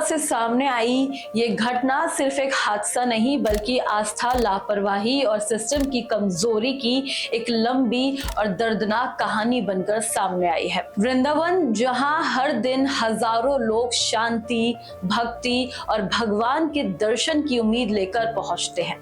से सामने आई ये घटना सिर्फ एक हादसा नहीं बल्कि आस्था, लापरवाही और सिस्टम की कमजोरी की एक लंबी और दर्दनाक कहानी बनकर सामने आई है। वृंदावन, जहां हर दिन हजारों लोग शांति, भक्ति और भगवान के दर्शन की उम्मीद लेकर पहुंचते हैं,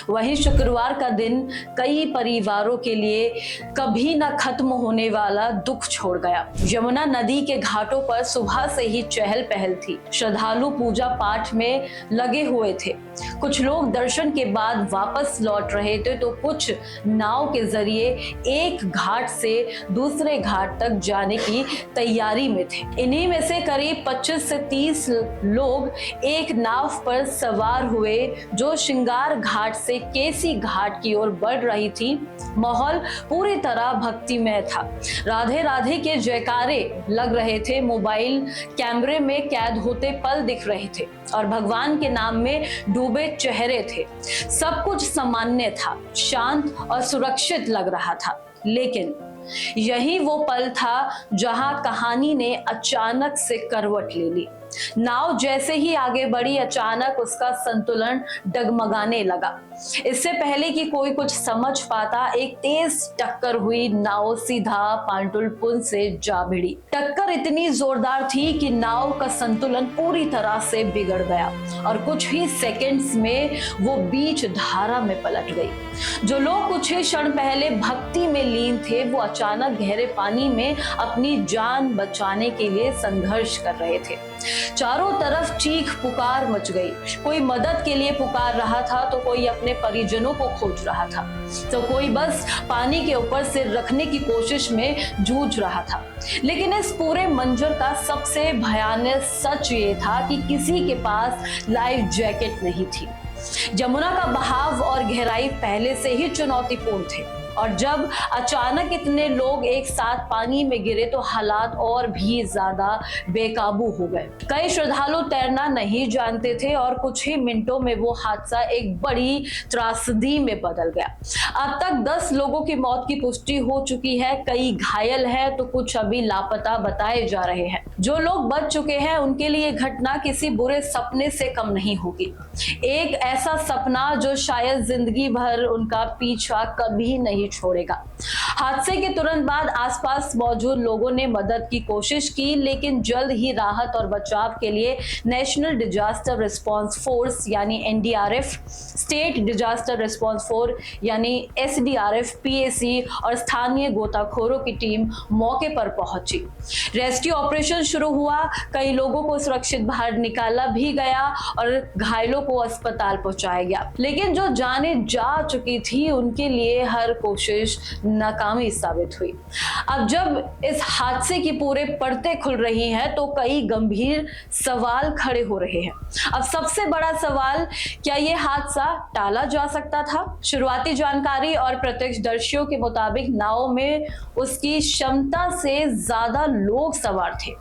वहीं शुक्रवार का दिन कई परिवारों के लिए कभी न खत्म होने वाला दुख छोड़ गया। यमुना नदी के घाटों पर सुबह से ही चहल पहल थी। श्रद्धालु पूजा पाठ में लगे हुए थे। कुछ लोग दर्शन के बाद वापस लौट रहे थे तो कुछ नाव के जरिए एक घाट से दूसरे घाट तक जाने की तैयारी में थे। इन्हीं में से करीब 25 से 30 लोग एक नाव पर सवार हुए जो श्रृंगार घाट से केसी घाट की ओर बढ़ रही थी। माहौल पूरी तरह भक्तिमय था। राधे राधे के जयकारे लग रहे थे, मोबाइल कैमरे में कैद होते पल दिख रहे थे और भगवान के नाम में डूबे चेहरे थे। सब कुछ सामान्य था, शांत और सुरक्षित लग रहा था। लेकिन यही वो पल था जहां कहानी ने अचानक से करवट ले ली। नाव जैसे ही आगे बढ़ी, अचानक उसका संतुलन डगमगाने लगा। इससे पहले कि कोई कुछ समझ पाता, एक तेज टक्कर हुई। नाव सीधा पांटुल पुल से जा भिड़ी। टक्कर इतनी जोरदार थी कि नाव का संतुलन पूरी तरह से बिगड़ गया और कुछ ही सेकंड्स में वो बीच धारा में पलट गई। जो लोग कुछ ही क्षण पहले भक्ति में लीन थे, वो अचानक गहरे पानी में अपनी जान बचाने के लिए संघर्ष कर रहे थे। चारों तरफ चीख पुकार मच गई। कोई मदद के लिए पुकार रहा था तो कोई अपने परिजनों को खोज रहा था, तो कोई बस पानी के ऊपर सिर रखने की कोशिश में जूझ रहा था। लेकिन इस पूरे मंजर का सबसे भयानक सच ये था कि किसी के पास लाइफ जैकेट नहीं थी। यमुना का बहाव और गहराई पहले से ही चुनौतीपूर्ण थे और जब अचानक इतने लोग एक साथ पानी में गिरे तो हालात और भी ज्यादा बेकाबू हो गए। कई श्रद्धालु तैरना नहीं जानते थे और कुछ ही मिनटों में वो हादसा एक बड़ी त्रासदी में बदल गया। अब तक 10 लोगों की मौत की पुष्टि हो चुकी है, कई घायल हैं तो कुछ अभी लापता बताए जा रहे हैं। जो लोग बच चुके हैं उनके लिए घटना किसी बुरे सपने से कम नहीं होगी। एक ऐसा सपना जो शायद जिंदगी भर उनका पीछा कभी नहीं छोड़ेगा। हादसे के तुरंत बाद आसपास मौजूद लोगों ने मदद की कोशिश की, लेकिन जल्द ही राहत और बचाव के लिए नेशनल डिजास्टर रिस्पांस फोर्स यानी NDRF, state disaster response force यानी एसडीआरएफ, पीएसी और स्थानीय गोताखोरों की टीम मौके पर पहुंची। रेस्क्यू ऑपरेशन शुरू हुआ। कई लोगों को सुरक्षित बाहर निकाला भी गया और घायलों को अस्पताल पहुंचाया गया। लेकिन जो जानें जा चुकी थी उनके लिए हर कोशिश नाकामी साबित हुई। अब जब इस हादसे की पूरे परतें खुल रही हैं तो कई गंभीर सवाल खड़े हो रहे हैं। अब सबसे बड़ा सवाल, क्या ये हादसा टाला जा सकता था? शुरुआती जानकारी और प्रत्यक्षदर्शियों के मुताबिक नाव में उसकी क्षमता से ज्यादा लोग सवार थे,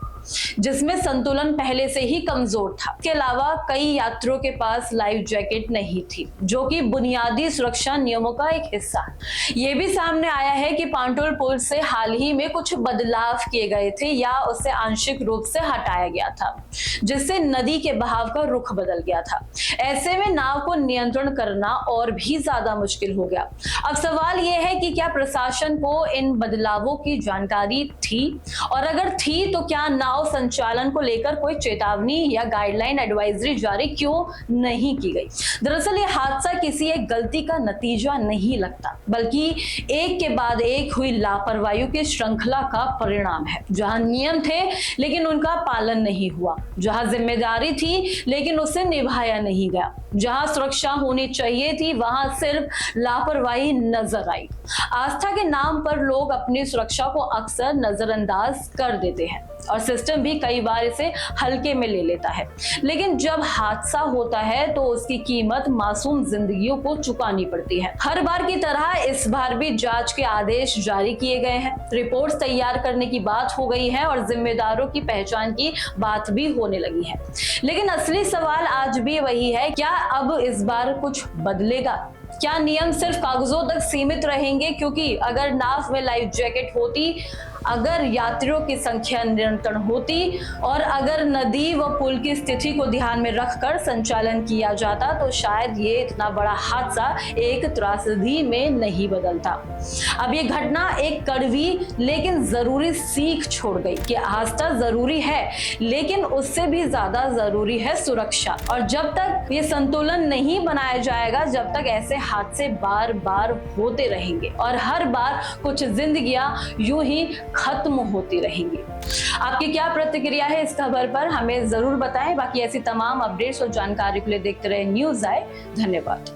जिसमें संतुलन पहले से ही कमजोर था। इसके अलावा कई यात्रियों के पास लाइफ जैकेट नहीं थी, जो कि बुनियादी सुरक्षा नियमों का एक हिस्सा है। ये भी सामने आया है कि पांटुल पुल से हाल ही में कुछ बदलाव किए गए थे या उसे आंशिक रूप से हटाया गया था, जिससे नदी के बहाव का रुख बदल गया था। ऐसे में नाव को नियंत्रण करना और भी ज्यादा मुश्किल हो गया। अब सवाल यह है कि क्या प्रशासन को इन बदलावों की जानकारी थी, और अगर थी तो क्या नाव संचालन को लेकर कोई चेतावनी या गाइडलाइन एडवाइजरी जारी क्यों नहीं की गई? दरअसल ये हादसा किसी एक गलती का नतीजा नहीं लगता, बल्कि एक के बाद एक हुई लापरवाही की श्रृंखला का परिणाम है। जहां नियम थे लेकिन उनका पालन नहीं हुआ, जहां जिम्मेदारी थी लेकिन उसे निभाया नहीं गया, जहां सुरक्षा होनी चाहिए थी वहां सिर्फ लापरवाही नजर आई। आस्था के नाम पर लोग अपनी सुरक्षा को अक्सर नजरअंदाज कर देते हैं और सिस्टम भी कई बार इसे हल्के में ले लेता है। लेकिन जब हादसा होता है तो उसकी कीमत मासूम जिंदगियों को चुकानी पड़ती है। हर बार की तरह इस बार भी जांच के आदेश जारी किए गए हैं, रिपोर्ट्स तैयार करने की बात हो गई है और जिम्मेदारों की पहचान की बात भी होने लगी है। लेकिन असली सवाल आज भी वही है, क्या अब इस बार कुछ बदलेगा? क्या नियम सिर्फ कागजों तक सीमित रहेंगे? क्योंकि अगर नाव में लाइफ जैकेट होती अगर यात्रियों की संख्या नियंत्रण होती और अगर नदी व पुल की स्थिति को ध्यान में रखकर संचालन किया जाता तो शायद ये इतना बड़ा हादसा एक त्रासदी में नहीं बदलता। अब ये घटना एक कड़वी लेकिन जरूरी सीख छोड़ गई कि आस्था जरूरी है, लेकिन उससे भी ज्यादा जरूरी है सुरक्षा। और जब तक ये संतुलन नहीं बनाया जाएगा, जब तक ऐसे हादसे बार बार होते रहेंगे और हर बार कुछ जिंदगियां यूं ही खत्म होती रहेंगी। आपकी क्या प्रतिक्रिया है इस खबर पर, हमें जरूर बताएं। बाकी ऐसी तमाम अपडेट्स और जानकारी के लिए देखते रहे न्यूज़ आए। धन्यवाद।